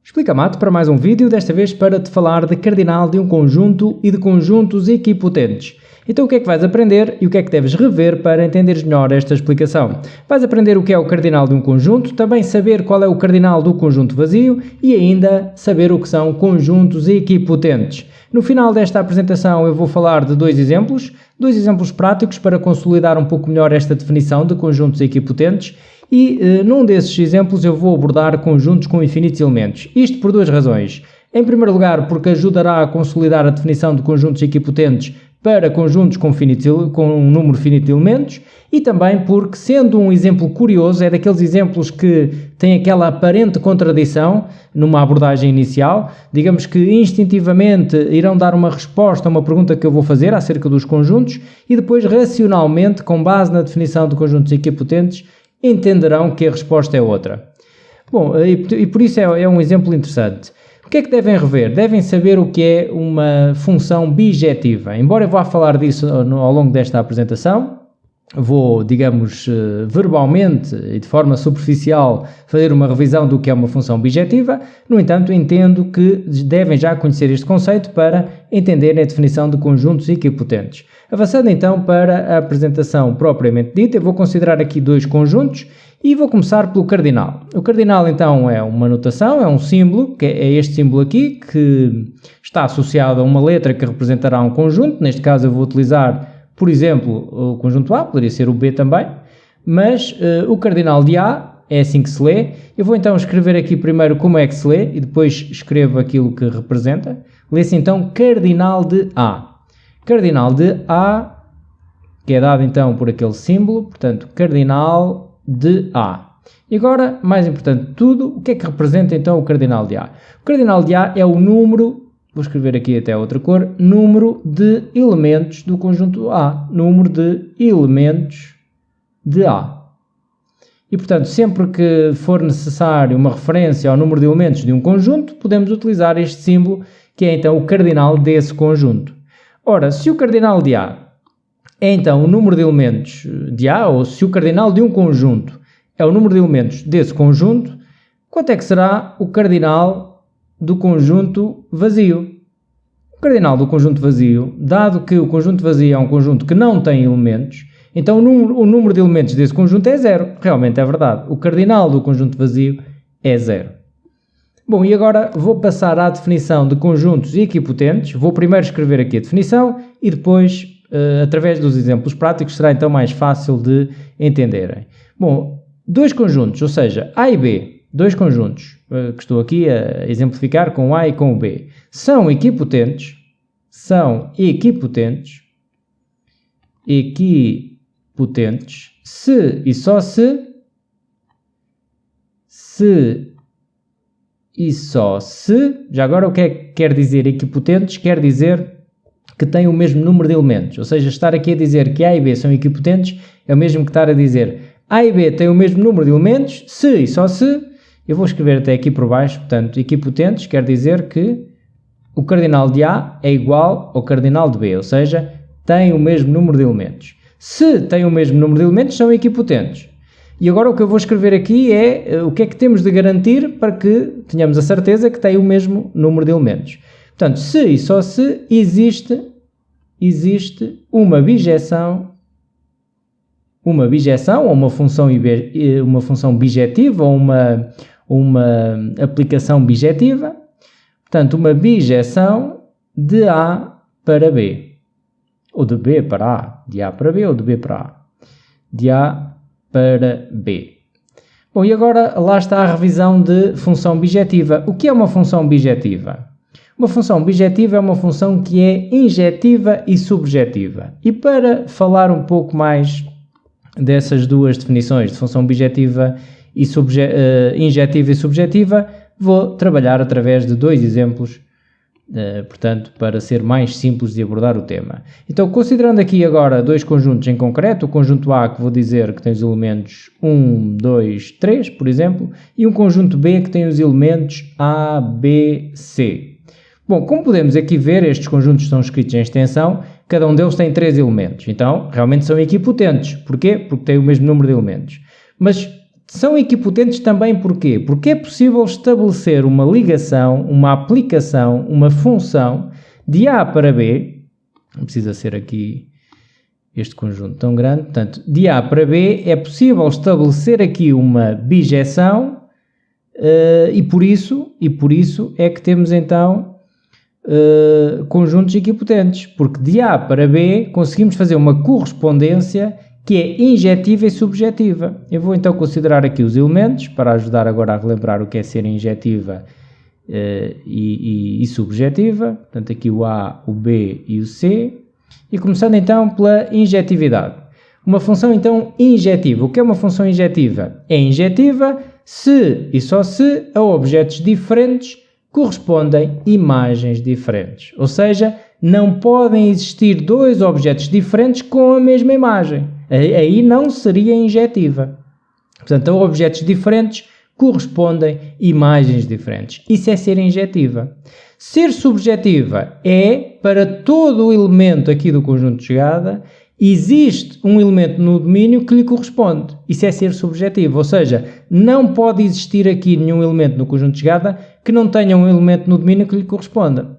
Explica Mato para mais um vídeo, desta vez para te falar de cardinal de um conjunto e de conjuntos equipotentes. Então o que é que vais aprender e o que é que deves rever para entenderes melhor esta explicação? Vais aprender o que é o cardinal de um conjunto, também saber qual é o cardinal do conjunto vazio e ainda saber o que são conjuntos equipotentes. No final desta apresentação eu vou falar de dois exemplos práticos para consolidar um pouco melhor esta definição de conjuntos equipotentes. E num desses exemplos eu vou abordar conjuntos com infinitos elementos. Isto por duas razões. Em primeiro lugar, porque ajudará a consolidar a definição de conjuntos equipotentes para conjuntos com um número finito de elementos, e também porque, sendo um exemplo curioso, é daqueles exemplos que têm aquela aparente contradição numa abordagem inicial, digamos que instintivamente irão dar uma resposta a uma pergunta que eu vou fazer acerca dos conjuntos e depois racionalmente, com base na definição de conjuntos equipotentes, entenderão que a resposta é outra. Bom, e por isso é um exemplo interessante. O que é que devem rever? Devem saber o que é uma função bijetiva. Embora eu vá falar disso ao longo desta apresentação, vou, digamos, verbalmente e de forma superficial fazer uma revisão do que é uma função bijetiva. No entanto, entendo que devem já conhecer este conceito para entenderem a definição de conjuntos equipotentes. Avançando então para a apresentação propriamente dita, eu vou considerar aqui dois conjuntos e vou começar pelo cardinal. O cardinal então é uma notação, é um símbolo, que é este símbolo aqui, que está associado a uma letra que representará um conjunto. Neste caso eu vou utilizar, por exemplo, o conjunto A, poderia ser o B também, mas o cardinal de A é assim que se lê. Eu vou então escrever aqui primeiro como é que se lê e depois escrevo aquilo que representa. Lê-se então cardinal de A. Cardinal de A, que é dado então por aquele símbolo, portanto, cardinal de A. E agora, mais importante de tudo, o que é que representa então o cardinal de A? O cardinal de A é o número, vou escrever aqui até outra cor, número de elementos do conjunto A. Número de elementos de A. E, portanto, sempre que for necessário uma referência ao número de elementos de um conjunto, podemos utilizar este símbolo, que é então o cardinal desse conjunto. Ora, se o cardinal de A é então o número de elementos de A, ou se o cardinal de um conjunto é o número de elementos desse conjunto, quanto é que será o cardinal do conjunto vazio? O cardinal do conjunto vazio, dado que o conjunto vazio é um conjunto que não tem elementos, então o número de elementos desse conjunto é zero. Realmente é verdade. O cardinal do conjunto vazio é zero. Bom, e agora vou passar à definição de conjuntos equipotentes. Vou primeiro escrever aqui a definição e depois, através dos exemplos práticos, será então mais fácil de entenderem. Bom, dois conjuntos, ou seja, A e B, dois conjuntos, que estou aqui a exemplificar com A e com o B, são equipotentes, se e só se e só se, já agora o que é que quer dizer equipotentes? Quer dizer que têm o mesmo número de elementos, ou seja, estar aqui a dizer que A e B são equipotentes é o mesmo que estar a dizer A e B têm o mesmo número de elementos, se e só se, eu vou escrever até aqui por baixo, portanto, equipotentes quer dizer que o cardinal de A é igual ao cardinal de B, ou seja, têm o mesmo número de elementos. Se têm o mesmo número de elementos, são equipotentes. E agora o que eu vou escrever aqui é o que é que temos de garantir para que tenhamos a certeza que tem o mesmo número de elementos. Portanto, se e só se existe uma bijeção ou uma função bijetiva ou uma aplicação bijetiva. Portanto, uma bijeção de A para B. Ou de B para A. De A para B ou de B para A. De A para B. Bom, e agora lá está a revisão de função bijetiva. O que é uma função bijetiva? Uma função bijetiva é uma função que é injetiva e subjetiva. E para falar um pouco mais dessas duas definições de função bijetiva e injetiva e subjetiva, vou trabalhar através de dois exemplos, portanto, para ser mais simples de abordar o tema. Então, considerando aqui agora dois conjuntos em concreto, o conjunto A, que vou dizer que tem os elementos 1, 2, 3, por exemplo, e um conjunto B que tem os elementos A, B, C. Bom, como podemos aqui ver, estes conjuntos estão escritos em extensão, cada um deles tem 3 elementos, então realmente são equipotentes. Porquê? Porque têm o mesmo número de elementos. Mas São equipotentes também porquê? Porque é possível estabelecer uma ligação, uma aplicação, uma função de A para B, não precisa ser aqui este conjunto tão grande, portanto, de A para B é possível estabelecer aqui uma bijeção e por isso é que temos então conjuntos equipotentes, porque de A para B conseguimos fazer uma correspondência que é injetiva e subjetiva. Eu vou então considerar aqui os elementos, para ajudar agora a relembrar o que é ser injetiva e subjetiva. Portanto, aqui o A, o B e o C. E começando então pela injetividade. Uma função então injetiva. O que é uma função injetiva? É injetiva se e só se a objetos diferentes correspondem imagens diferentes. Ou seja, não podem existir dois objetos diferentes com a mesma imagem. Aí não seria injetiva. Portanto, a objetos diferentes correspondem imagens diferentes. Isso é ser injetiva. Ser subjetiva é para todo o elemento aqui do conjunto de chegada, existe um elemento no domínio que lhe corresponde. Isso é ser subjetivo. Ou seja, não pode existir aqui nenhum elemento no conjunto de chegada que não tenha um elemento no domínio que lhe corresponda.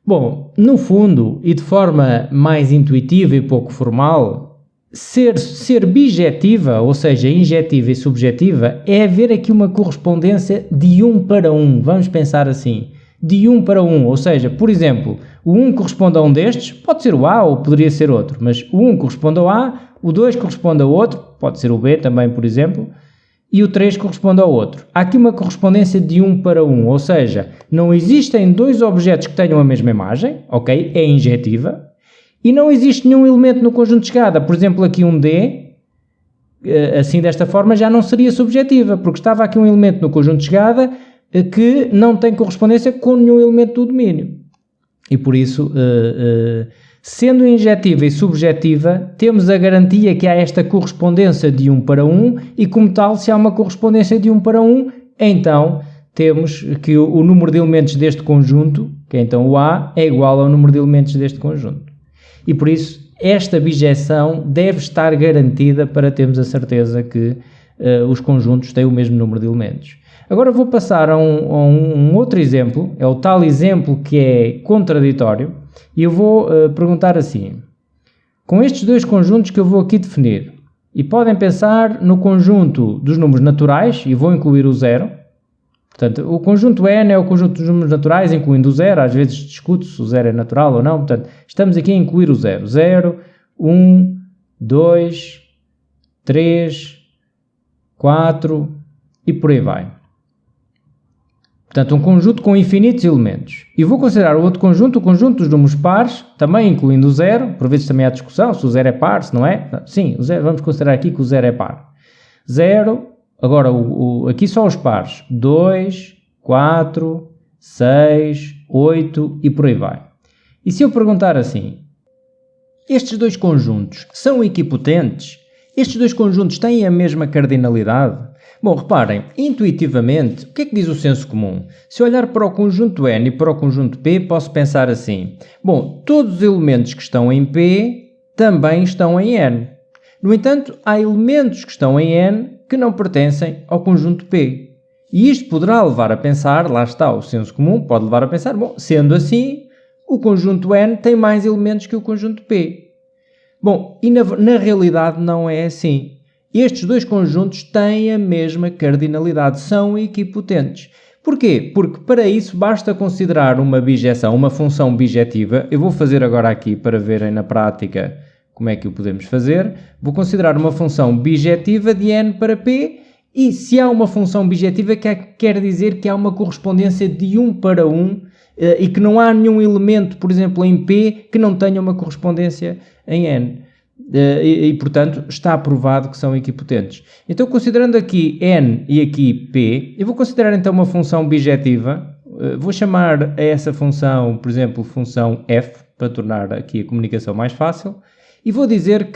Bom, no fundo, e de forma mais intuitiva e pouco formal, ser bijetiva, ou seja, injetiva e subjetiva, é haver aqui uma correspondência de 1 para 1. Vamos pensar assim, de 1 para 1, ou seja, por exemplo, o 1 corresponde a um destes, pode ser o A ou poderia ser outro, mas o 1 corresponde ao A, o 2 corresponde ao outro, pode ser o B também, por exemplo, e o 3 corresponde ao outro. Há aqui uma correspondência de 1 para 1, ou seja, não existem dois objetos que tenham a mesma imagem, ok? É injetiva. E não existe nenhum elemento no conjunto de chegada. Por exemplo, aqui um D, assim desta forma, já não seria subjetiva, porque estava aqui um elemento no conjunto de chegada que não tem correspondência com nenhum elemento do domínio. E por isso, sendo injetiva e subjetiva, temos a garantia que há esta correspondência de 1 para 1 e, como tal, se há uma correspondência de 1 para 1, então temos que o número de elementos deste conjunto, que é então o A, é igual ao número de elementos deste conjunto. E por isso, esta bijeção deve estar garantida para termos a certeza que os conjuntos têm o mesmo número de elementos. Agora vou passar a um outro exemplo, é o tal exemplo que é contraditório, e eu vou perguntar assim, com estes dois conjuntos que eu vou aqui definir, e podem pensar no conjunto dos números naturais, e vou incluir o zero. Portanto, o conjunto N é o conjunto dos números naturais, incluindo o zero. Às vezes discute se o zero é natural ou não. Portanto, estamos aqui a incluir o zero. 0, 1, 2, 3, 4 e por aí vai. Portanto, um conjunto com infinitos elementos. E vou considerar o outro conjunto, o conjunto dos números pares, também incluindo o zero. Por vezes também há discussão se o zero é par, se não é. Sim, o zero, vamos considerar aqui que o zero é par. 0... Agora, aqui só os pares, 2, 4, 6, 8 e por aí vai. E se eu perguntar assim, estes dois conjuntos são equipotentes? Estes dois conjuntos têm a mesma cardinalidade? Bom, reparem, intuitivamente, o que é que diz o senso comum? Se eu olhar para o conjunto N e para o conjunto P, posso pensar assim, bom, todos os elementos que estão em P também estão em N. No entanto, há elementos que estão em N que não pertencem ao conjunto P. E isto poderá levar a pensar, lá está o senso comum, pode levar a pensar, bom, sendo assim, o conjunto N tem mais elementos que o conjunto P. Bom, e na realidade não é assim. Estes dois conjuntos têm a mesma cardinalidade, são equipotentes. Porquê? Porque para isso basta considerar uma bijeção, uma função bijetiva. Eu vou fazer agora aqui para verem na prática como é que o podemos fazer. Vou considerar uma função bijetiva de N para P e se há uma função bijetiva quer dizer que há uma correspondência de 1 para 1 e que não há nenhum elemento, por exemplo, em P que não tenha uma correspondência em N. Portanto, está provado que são equipotentes. Então, considerando aqui N e aqui P, eu vou considerar então uma função bijetiva. Vou chamar a essa função, por exemplo, função f, para tornar aqui a comunicação mais fácil. E vou dizer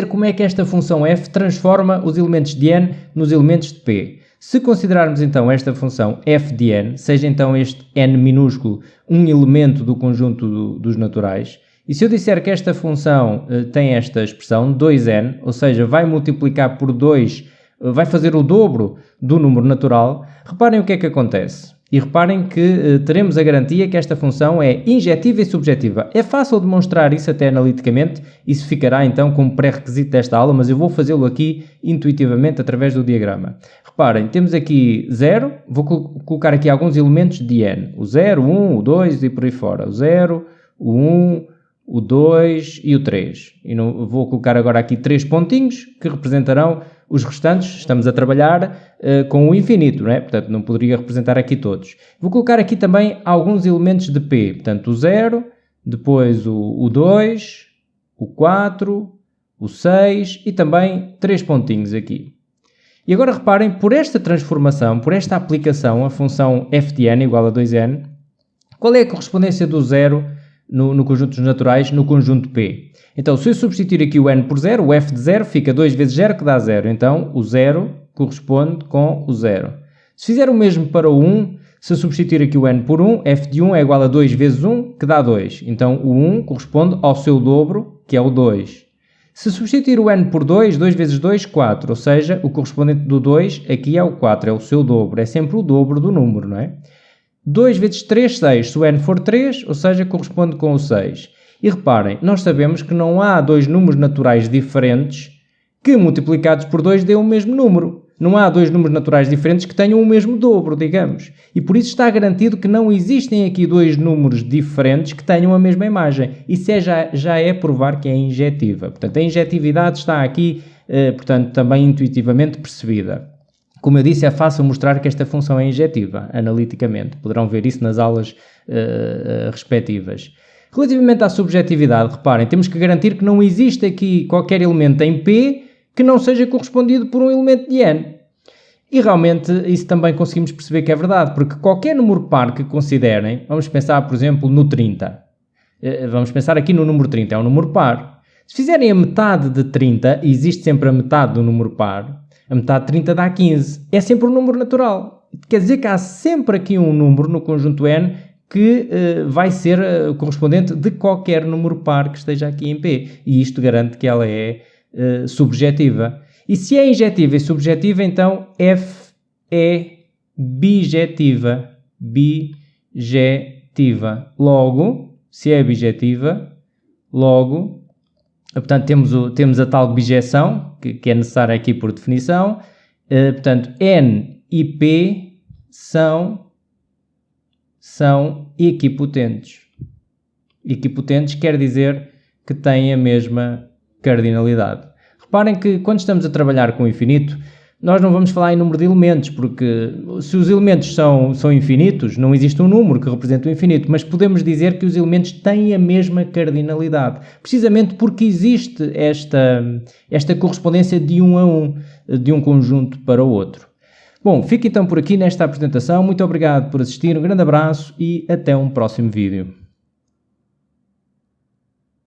como é que esta função f transforma os elementos de n nos elementos de p. Se considerarmos então esta função f de n, seja então este n minúsculo um elemento do conjunto dos naturais, e se eu disser que esta função tem esta expressão 2n, ou seja, vai multiplicar por 2 vai fazer o dobro do número natural, reparem o que é que acontece. E reparem que teremos a garantia que esta função é injetiva e subjetiva. É fácil demonstrar isso até analiticamente, isso ficará então como pré-requisito desta aula, mas eu vou fazê-lo aqui intuitivamente através do diagrama. Reparem, temos aqui 0, vou colocar aqui alguns elementos de n. O 0, o 1, o 2 e por aí fora. O 0, o 1, o 2 e o 3. E vou colocar agora aqui 3 pontinhos que representarão os restantes. Estamos a trabalhar com o infinito, não é? Portanto, não poderia representar aqui todos. Vou colocar aqui também alguns elementos de P. Portanto, o 0, depois o 2, o 4, o 6 e também 3 pontinhos aqui. E agora reparem, por esta transformação, por esta aplicação, a função f de n igual a 2n, qual é a correspondência do 0 no conjunto dos naturais, no conjunto P? Então, se eu substituir aqui o n por 0, o f de 0 fica 2 vezes 0, que dá 0. Então, o 0 corresponde com o 0. Se fizer o mesmo para o 1, se eu substituir aqui o n por 1, f de 1 é igual a 2 vezes 1, que dá 2. Então, o 1 corresponde ao seu dobro, que é o 2. Se substituir o n por 2, 2 vezes 2, 4. Ou seja, o correspondente do 2 aqui é o 4, é o seu dobro. É sempre o dobro do número, não é? 2 vezes 3, 6. Se o n for 3, ou seja, corresponde com o 6. E reparem, nós sabemos que não há dois números naturais diferentes que multiplicados por 2 dêem o mesmo número. Não há dois números naturais diferentes que tenham o mesmo dobro, digamos. E por isso está garantido que não existem aqui dois números diferentes que tenham a mesma imagem. Isso já é provar que é injetiva. Portanto, a injetividade está aqui, portanto, também intuitivamente percebida. Como eu disse, é fácil mostrar que esta função é injetiva, analiticamente. Poderão ver isso nas aulas respectivas. Relativamente à subjetividade, reparem, temos que garantir que não existe aqui qualquer elemento em P que não seja correspondido por um elemento de n. E realmente isso também conseguimos perceber que é verdade, porque qualquer número par que considerem, vamos pensar, por exemplo, no 30. Vamos pensar aqui no número 30, é um número par. Se fizerem a metade de 30, existe sempre a metade do número par, a metade de 30 dá 15. É sempre um número natural. Quer dizer que há sempre aqui um número no conjunto n que vai ser correspondente de qualquer número par que esteja aqui em P. E isto garante que ela é subjetiva. E se é injetiva e subjetiva, então F é bijetiva. Bijetiva. Logo, se é bijetiva, logo, portanto, temos a tal bijeção, que é necessária aqui por definição. Portanto, N e P são equipotentes. Equipotentes quer dizer que têm a mesma cardinalidade. Reparem que quando estamos a trabalhar com o infinito, nós não vamos falar em número de elementos, porque se os elementos são infinitos, não existe um número que represente o infinito, mas podemos dizer que os elementos têm a mesma cardinalidade, precisamente porque existe esta correspondência de 1 a 1, de um conjunto para o outro. Bom, fico então por aqui nesta apresentação. Muito obrigado por assistir, um grande abraço e até um próximo vídeo.